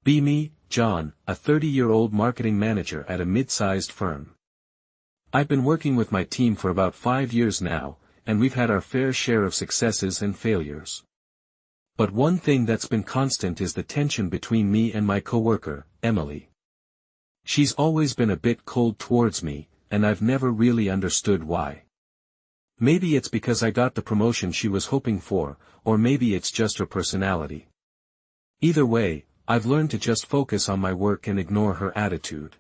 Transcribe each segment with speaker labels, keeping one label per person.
Speaker 1: Be me, John, a 30-year-old marketing manager at a mid-sized firm. I've been working with my team for about 5 years now, and we've had our fair share of successes and failures. But one thing that's been constant is the tension between me and my coworker, Emily. She's always been a bit cold towards me, and I've never really understood why. Maybe it's because I got the promotion she was hoping for, or maybe it's just her personality. Either way, I've learned to just focus on my work and ignore her attitude.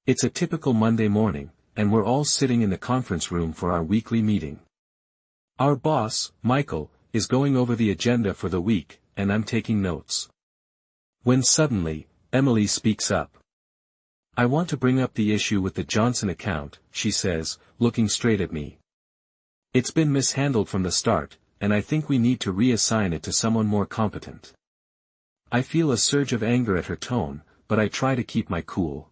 Speaker 1: It's a typical Monday morning, and we're all sitting in the conference room for our weekly meeting. Our boss, Michael, is going over the agenda for the week, and I'm taking notes. When suddenly, Emily speaks up. I want to bring up the issue with the Johnson account, she says, looking straight at me. It's been mishandled from the start, and I think we need to reassign it to someone more competent. I feel a surge of anger at her tone, but I try to keep my cool.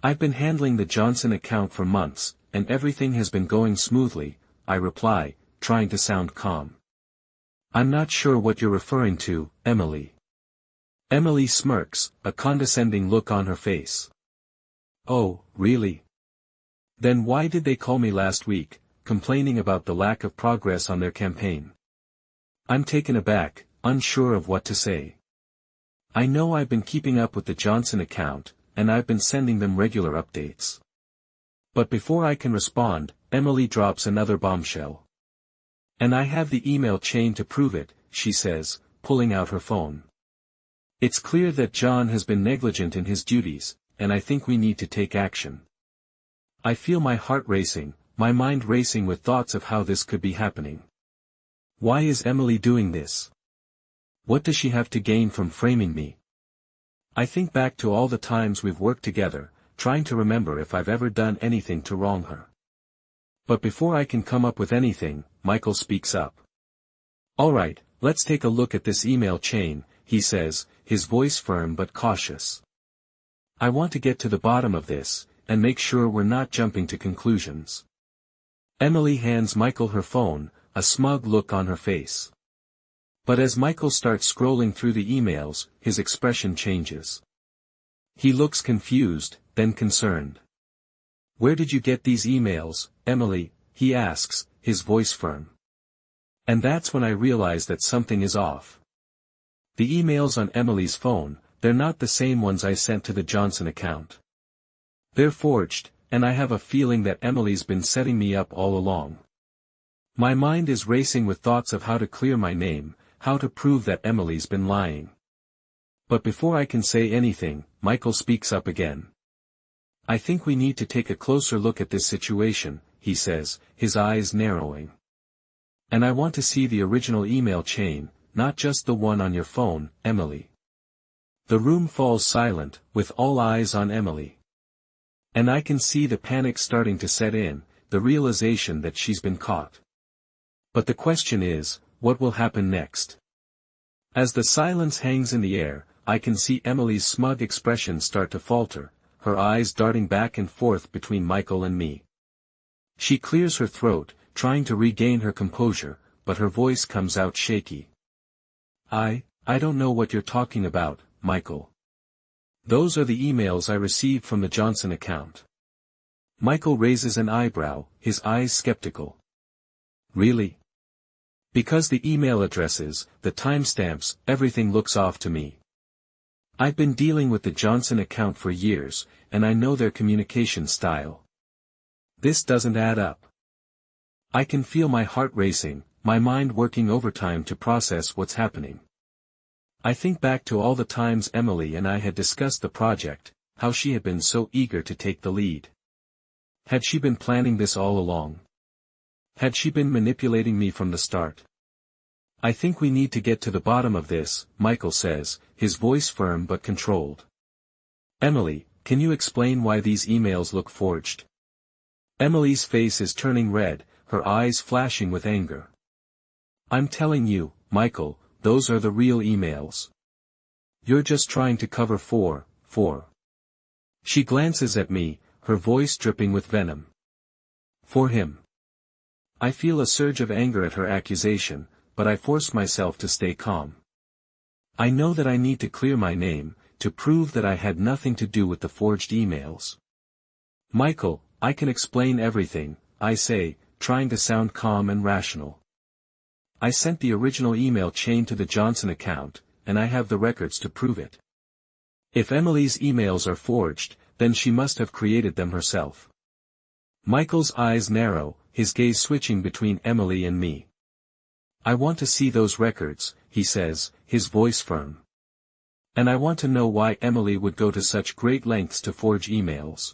Speaker 1: I've been handling the Johnson account for months, and everything has been going smoothly, I reply, trying to sound calm. I'm not sure what you're referring to, Emily. Emily smirks, a condescending look on her face. Oh, really? Then why did they call me last week, complaining about the lack of progress on their campaign? I'm taken aback, unsure of what to say. I know I've been keeping up with the Johnson account, and I've been sending them regular updates. But before I can respond, Emily drops another bombshell. And I have the email chain to prove it, she says, pulling out her phone. It's clear that John has been negligent in his duties, and I think we need to take action. I feel my heart racing, my mind racing with thoughts of how this could be happening. Why is Emily doing this? What does she have to gain from framing me? I think back to all the times we've worked together, trying to remember if I've ever done anything to wrong her. But before I can come up with anything, Michael speaks up. All right, let's take a look at this email chain, he says, his voice firm but cautious. I want to get to the bottom of this, and make sure we're not jumping to conclusions. Emily hands Michael her phone, a smug look on her face. But as Michael starts scrolling through the emails, his expression changes. He looks confused, then concerned. Where did you get these emails, Emily? He asks, his voice firm. And that's when I realize that something is off. The emails on Emily's phone, they're not the same ones I sent to the Johnson account. They're forged, and I have a feeling that Emily's been setting me up all along. My mind is racing with thoughts of how to clear my name, how to prove that Emily's been lying. But before I can say anything, Michael speaks up again. I think we need to take a closer look at this situation, he says, his eyes narrowing. And I want to see the original email chain, not just the one on your phone, Emily. The room falls silent, with all eyes on Emily. And I can see the panic starting to set in, the realization that she's been caught. But the question is, what will happen next? As the silence hangs in the air, I can see Emily's smug expression start to falter, her eyes darting back and forth between Michael and me. She clears her throat, trying to regain her composure, but her voice comes out shaky. I don't know what you're talking about, Michael. Those are the emails I received from the Johnson account. Michael raises an eyebrow, his eyes skeptical. Really? Because the email addresses, the timestamps, everything looks off to me. I've been dealing with the Johnson account for years, and I know their communication style. This doesn't add up. I can feel my heart racing, my mind working overtime to process what's happening. I think back to all the times Emily and I had discussed the project, how she had been so eager to take the lead. Had she been planning this all along? Had she been manipulating me from the start? I think we need to get to the bottom of this, Michael says, his voice firm but controlled. Emily, can you explain why these emails look forged? Emily's face is turning red, her eyes flashing with anger. I'm telling you, Michael, those are the real emails. You're just trying to cover for. She glances at me, her voice dripping with venom. For him. I feel a surge of anger at her accusation, but I force myself to stay calm. I know that I need to clear my name, to prove that I had nothing to do with the forged emails. Michael, I can explain everything, I say, trying to sound calm and rational. I sent the original email chain to the Johnson account, and I have the records to prove it. If Emily's emails are forged, then she must have created them herself. Michael's eyes narrow, his gaze switching between Emily and me. I want to see those records, he says, his voice firm. And I want to know why Emily would go to such great lengths to forge emails.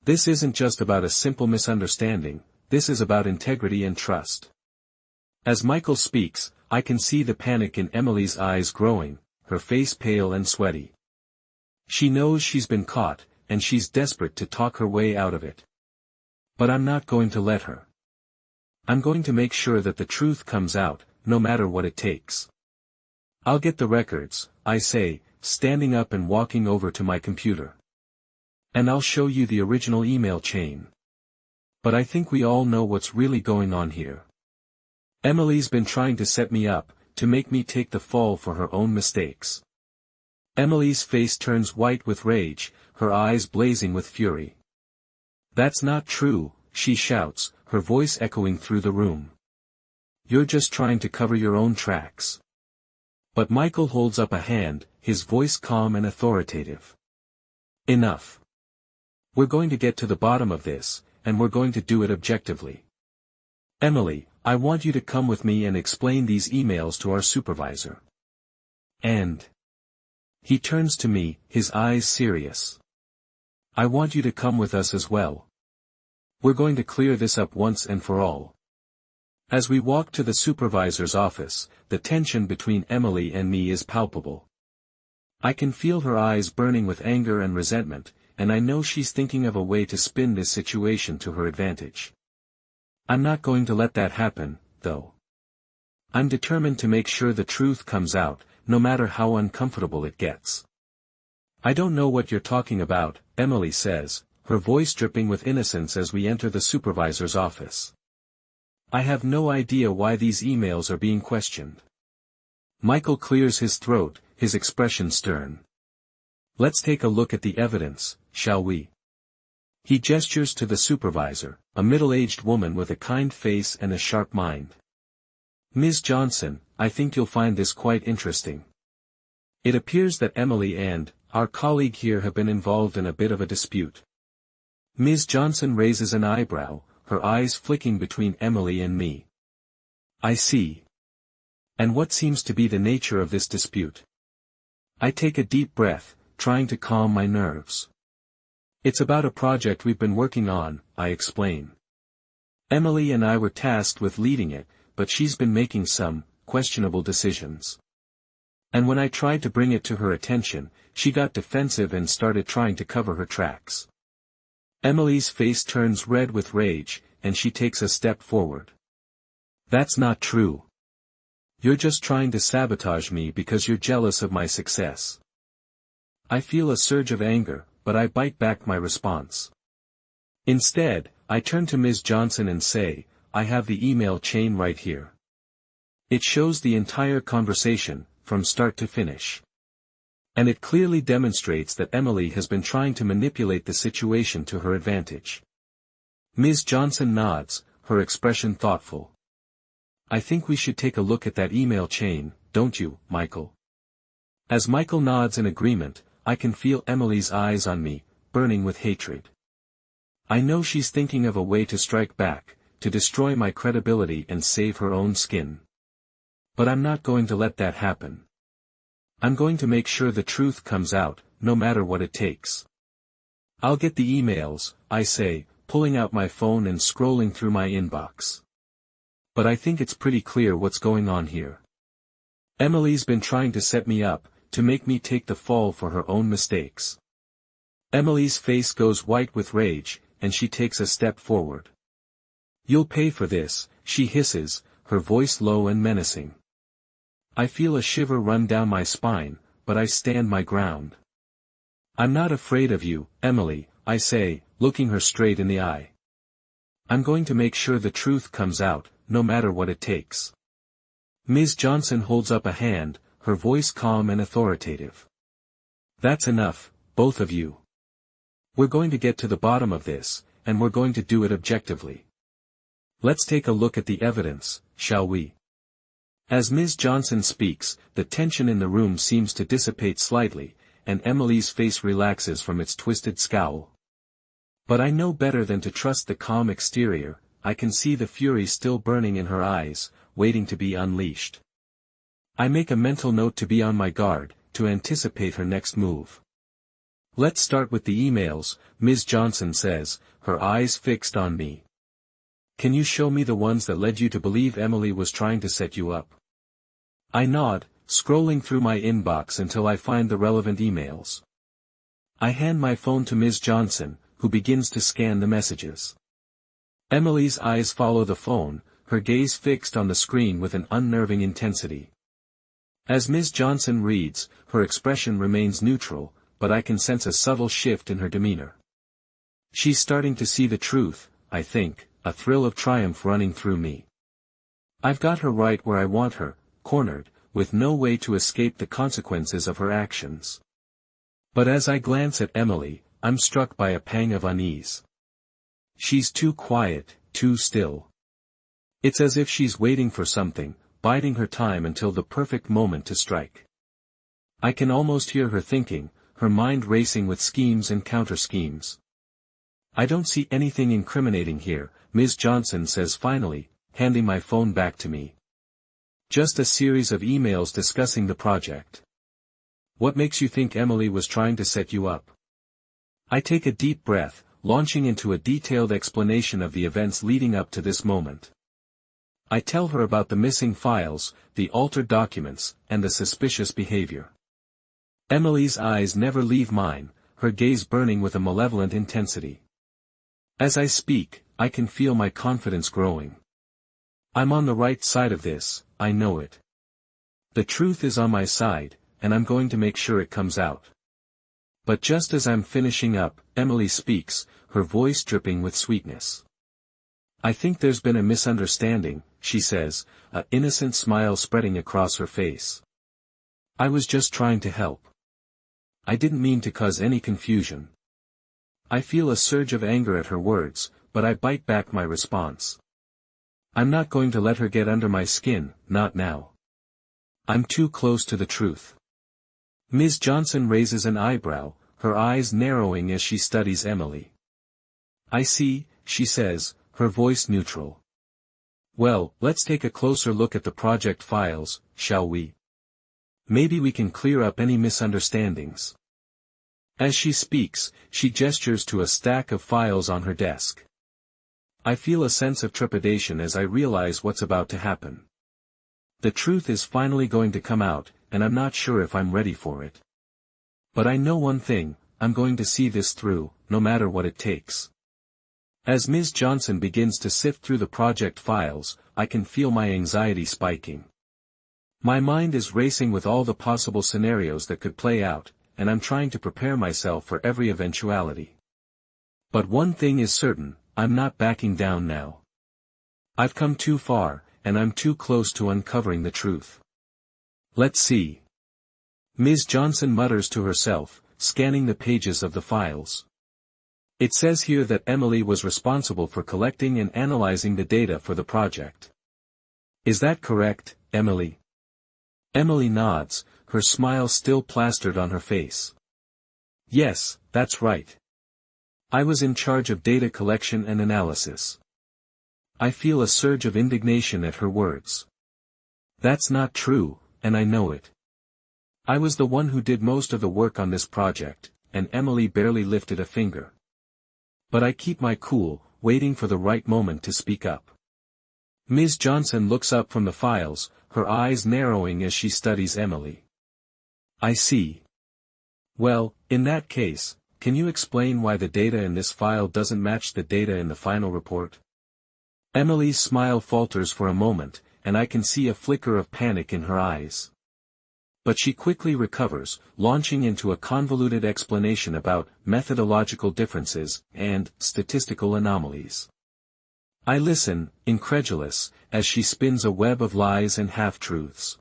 Speaker 1: This isn't just about a simple misunderstanding, this is about integrity and trust. As Michael speaks, I can see the panic in Emily's eyes growing, her face pale and sweaty. She knows she's been caught, and she's desperate to talk her way out of it. But I'm not going to let her. I'm going to make sure that the truth comes out, no matter what it takes. I'll get the records, I say, standing up and walking over to my computer. And I'll show you the original email chain. But I think we all know what's really going on here. Emily's been trying to set me up, to make me take the fall for her own mistakes. Emily's face turns white with rage, her eyes blazing with fury. That's not true, she shouts, her voice echoing through the room. You're just trying to cover your own tracks. But Michael holds up a hand, his voice calm and authoritative. Enough. We're going to get to the bottom of this, and we're going to do it objectively. Emily, I want you to come with me and explain these emails to our supervisor. And he turns to me, his eyes serious. I want you to come with us as well. We're going to clear this up once and for all. As we walk to the supervisor's office, the tension between Emily and me is palpable. I can feel her eyes burning with anger and resentment, and I know she's thinking of a way to spin this situation to her advantage. I'm not going to let that happen, though. I'm determined to make sure the truth comes out, no matter how uncomfortable it gets. I don't know what you're talking about, Emily says, her voice dripping with innocence as we enter the supervisor's office. I have no idea why these emails are being questioned. Michael clears his throat, his expression stern. Let's take a look at the evidence, shall we? He gestures to the supervisor, a middle-aged woman with a kind face and a sharp mind. Ms. Johnson, I think you'll find this quite interesting. It appears that Emily and our colleague here have been involved in a bit of a dispute. Ms. Johnson raises an eyebrow, her eyes flicking between Emily and me. I see. And what seems to be the nature of this dispute? I take a deep breath, trying to calm my nerves. It's about a project we've been working on, I explain. Emily and I were tasked with leading it, but she's been making some questionable decisions. And when I tried to bring it to her attention, she got defensive and started trying to cover her tracks. Emily's face turns red with rage, and she takes a step forward. That's not true. You're just trying to sabotage me because you're jealous of my success. I feel a surge of anger, but I bite back my response. Instead, I turn to Ms. Johnson and say, I have the email chain right here. It shows the entire conversation, from start to finish. And it clearly demonstrates that Emily has been trying to manipulate the situation to her advantage. Ms. Johnson nods, her expression thoughtful. I think we should take a look at that email chain, don't you, Michael? As Michael nods in agreement, I can feel Emily's eyes on me, burning with hatred. I know she's thinking of a way to strike back, to destroy my credibility and save her own skin. But I'm not going to let that happen. I'm going to make sure the truth comes out, no matter what it takes. I'll get the emails, I say, pulling out my phone and scrolling through my inbox. But I think it's pretty clear what's going on here. Emily's been trying to set me up, to make me take the fall for her own mistakes. Emily's face goes white with rage, and she takes a step forward. You'll pay for this, she hisses, her voice low and menacing. I feel a shiver run down my spine, but I stand my ground. I'm not afraid of you, Emily, I say, looking her straight in the eye. I'm going to make sure the truth comes out, no matter what it takes. Ms. Johnson holds up a hand, her voice calm and authoritative. That's enough, both of you. We're going to get to the bottom of this, and we're going to do it objectively. Let's take a look at the evidence, shall we? As Ms. Johnson speaks, the tension in the room seems to dissipate slightly, and Emily's face relaxes from its twisted scowl. But I know better than to trust the calm exterior. I can see the fury still burning in her eyes, waiting to be unleashed. I make a mental note to be on my guard, to anticipate her next move. Let's start with the emails, Ms. Johnson says, her eyes fixed on me. Can you show me the ones that led you to believe Emily was trying to set you up? I nod, scrolling through my inbox until I find the relevant emails. I hand my phone to Ms. Johnson, who begins to scan the messages. Emily's eyes follow the phone, her gaze fixed on the screen with an unnerving intensity. As Ms. Johnson reads, her expression remains neutral, but I can sense a subtle shift in her demeanor. She's starting to see the truth, I think, a thrill of triumph running through me. I've got her right where I want her, cornered, with no way to escape the consequences of her actions. But as I glance at Emily, I'm struck by a pang of unease. She's too quiet, too still. It's as if she's waiting for something, biding her time until the perfect moment to strike. I can almost hear her thinking, her mind racing with schemes and counter-schemes. I don't see anything incriminating here, Ms. Johnson says finally, handing my phone back to me. Just a series of emails discussing the project. What makes you think Emily was trying to set you up? I take a deep breath, launching into a detailed explanation of the events leading up to this moment. I tell her about the missing files, the altered documents, and the suspicious behavior. Emily's eyes never leave mine, her gaze burning with a malevolent intensity. As I speak, I can feel my confidence growing. I'm on the right side of this, I know it. The truth is on my side, and I'm going to make sure it comes out. But just as I'm finishing up, Emily speaks, her voice dripping with sweetness. I think there's been a misunderstanding, she says, an innocent smile spreading across her face. I was just trying to help. I didn't mean to cause any confusion. I feel a surge of anger at her words, but I bite back my response. I'm not going to let her get under my skin, not now. I'm too close to the truth. Ms. Johnson raises an eyebrow, her eyes narrowing as she studies Emily. I see, she says, her voice neutral. Well, let's take a closer look at the project files, shall we? Maybe we can clear up any misunderstandings. As she speaks, she gestures to a stack of files on her desk. I feel a sense of trepidation as I realize what's about to happen. The truth is finally going to come out, and I'm not sure if I'm ready for it. But I know one thing, I'm going to see this through, no matter what it takes. As Ms. Johnson begins to sift through the project files, I can feel my anxiety spiking. My mind is racing with all the possible scenarios that could play out, and I'm trying to prepare myself for every eventuality. But one thing is certain, I'm not backing down now. I've come too far, and I'm too close to uncovering the truth. Let's see. Ms. Johnson mutters to herself, scanning the pages of the files. It says here that Emily was responsible for collecting and analyzing the data for the project. Is that correct, Emily? Emily nods, her smile still plastered on her face. Yes, that's right. I was in charge of data collection and analysis. I feel a surge of indignation at her words. That's not true, and I know it. I was the one who did most of the work on this project, and Emily barely lifted a finger. But I keep my cool, waiting for the right moment to speak up. Ms. Johnson looks up from the files, her eyes narrowing as she studies Emily. I see. Well, in that case, can you explain why the data in this file doesn't match the data in the final report? Emily's smile falters for a moment, and I can see a flicker of panic in her eyes. But she quickly recovers, launching into a convoluted explanation about methodological differences and statistical anomalies. I listen, incredulous, as she spins a web of lies and half-truths.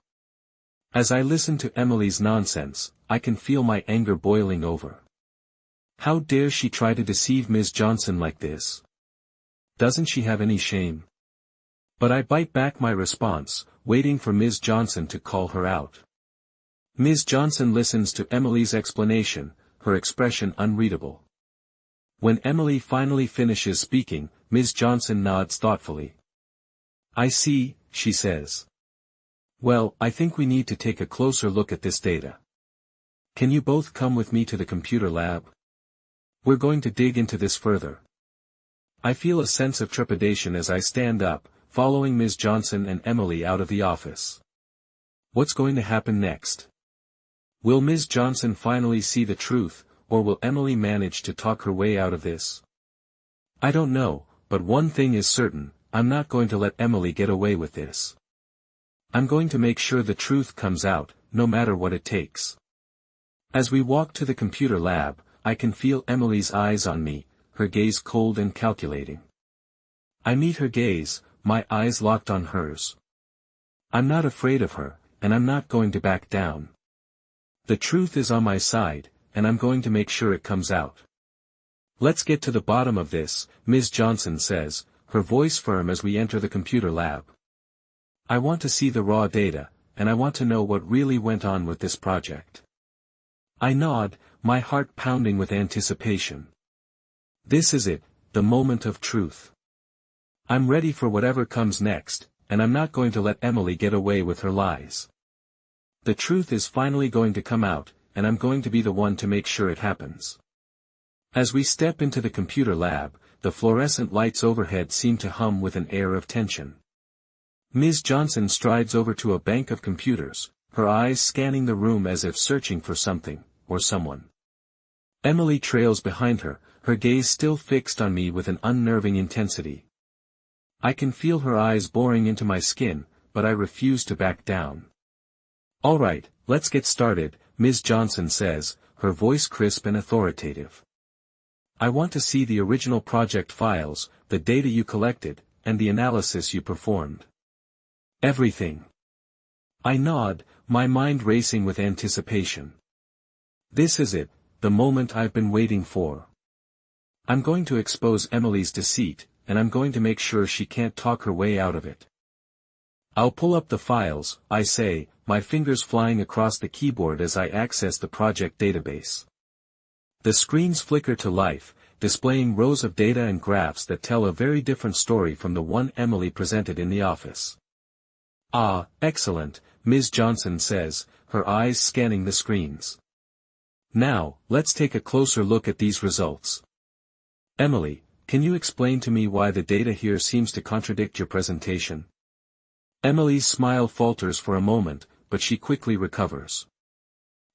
Speaker 1: As I listen to Emily's nonsense, I can feel my anger boiling over. How dare she try to deceive Ms. Johnson like this? Doesn't she have any shame? But I bite back my response, waiting for Ms. Johnson to call her out. Ms. Johnson listens to Emily's explanation, her expression unreadable. When Emily finally finishes speaking, Ms. Johnson nods thoughtfully. I see, she says. Well, I think we need to take a closer look at this data. Can you both come with me to the computer lab? We're going to dig into this further. I feel a sense of trepidation as I stand up, following Ms. Johnson and Emily out of the office. What's going to happen next? Will Ms. Johnson finally see the truth, or will Emily manage to talk her way out of this? I don't know, but one thing is certain, I'm not going to let Emily get away with this. I'm going to make sure the truth comes out, no matter what it takes. As we walk to the computer lab, I can feel Emily's eyes on me, her gaze cold and calculating. I meet her gaze, my eyes locked on hers. I'm not afraid of her, and I'm not going to back down. The truth is on my side, and I'm going to make sure it comes out. Let's get to the bottom of this, Ms. Johnson says, her voice firm as we enter the computer lab. I want to see the raw data, and I want to know what really went on with this project. I nod, my heart pounding with anticipation. This is it, the moment of truth. I'm ready for whatever comes next, and I'm not going to let Emily get away with her lies. The truth is finally going to come out, and I'm going to be the one to make sure it happens. As we step into the computer lab, the fluorescent lights overhead seem to hum with an air of tension. Ms. Johnson strides over to a bank of computers, her eyes scanning the room as if searching for something, or someone. Emily trails behind her, her gaze still fixed on me with an unnerving intensity. I can feel her eyes boring into my skin, but I refuse to back down. All right, let's get started, Ms. Johnson says, her voice crisp and authoritative. I want to see the original project files, the data you collected, and the analysis you performed. Everything. I nod, my mind racing with anticipation. This is it, the moment I've been waiting for. I'm going to expose Emily's deceit, and I'm going to make sure she can't talk her way out of it. I'll pull up the files, I say, my fingers flying across the keyboard as I access the project database. The screens flicker to life, displaying rows of data and graphs that tell a very different story from the one Emily presented in the office. Ah, excellent, Ms. Johnson says, her eyes scanning the screens. Now, let's take a closer look at these results. Emily, can you explain to me why the data here seems to contradict your presentation? Emily's smile falters for a moment, but she quickly recovers.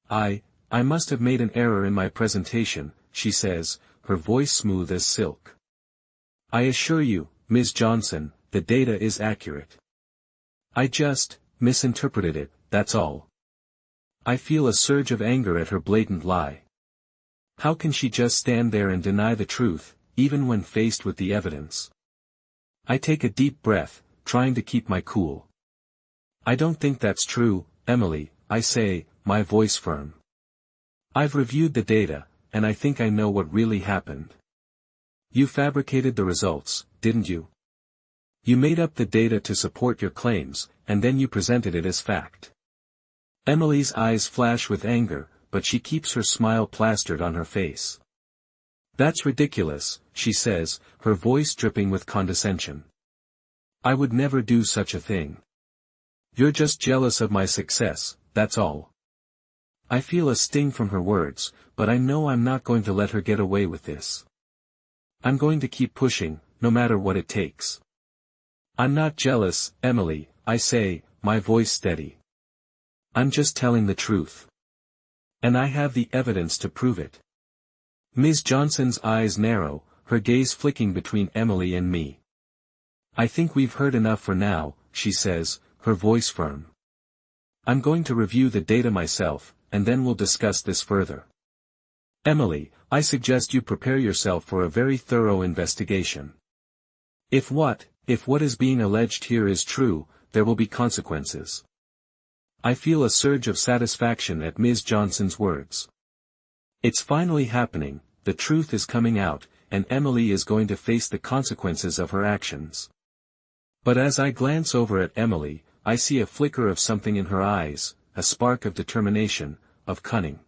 Speaker 1: I must have made an error in my presentation, she says, her voice smooth as silk. I assure you, Ms. Johnson, the data is accurate. I just misinterpreted it, that's all. I feel a surge of anger at her blatant lie. How can she just stand there and deny the truth, even when faced with the evidence? I take a deep breath, trying to keep my cool. I don't think that's true, Emily, I say, my voice firm. I've reviewed the data, and I think I know what really happened. You fabricated the results, didn't you? You made up the data to support your claims, and then you presented it as fact. Emily's eyes flash with anger, but she keeps her smile plastered on her face. That's ridiculous, she says, her voice dripping with condescension. I would never do such a thing. You're just jealous of my success, that's all. I feel a sting from her words, but I know I'm not going to let her get away with this. I'm going to keep pushing, no matter what it takes. I'm not jealous, Emily, I say, my voice steady. I'm just telling the truth. And I have the evidence to prove it. Ms. Johnson's eyes narrow, her gaze flicking between Emily and me. I think we've heard enough for now, she says, her voice firm. I'm going to review the data myself, and then we'll discuss this further. Emily, I suggest you prepare yourself for a very thorough investigation. If what is being alleged here is true, there will be consequences. I feel a surge of satisfaction at Ms. Johnson's words. It's finally happening, the truth is coming out, and Emily is going to face the consequences of her actions. But as I glance over at Emily, I see a flicker of something in her eyes, a spark of determination, of cunning.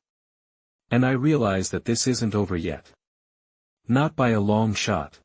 Speaker 1: And I realize that this isn't over yet. Not by a long shot.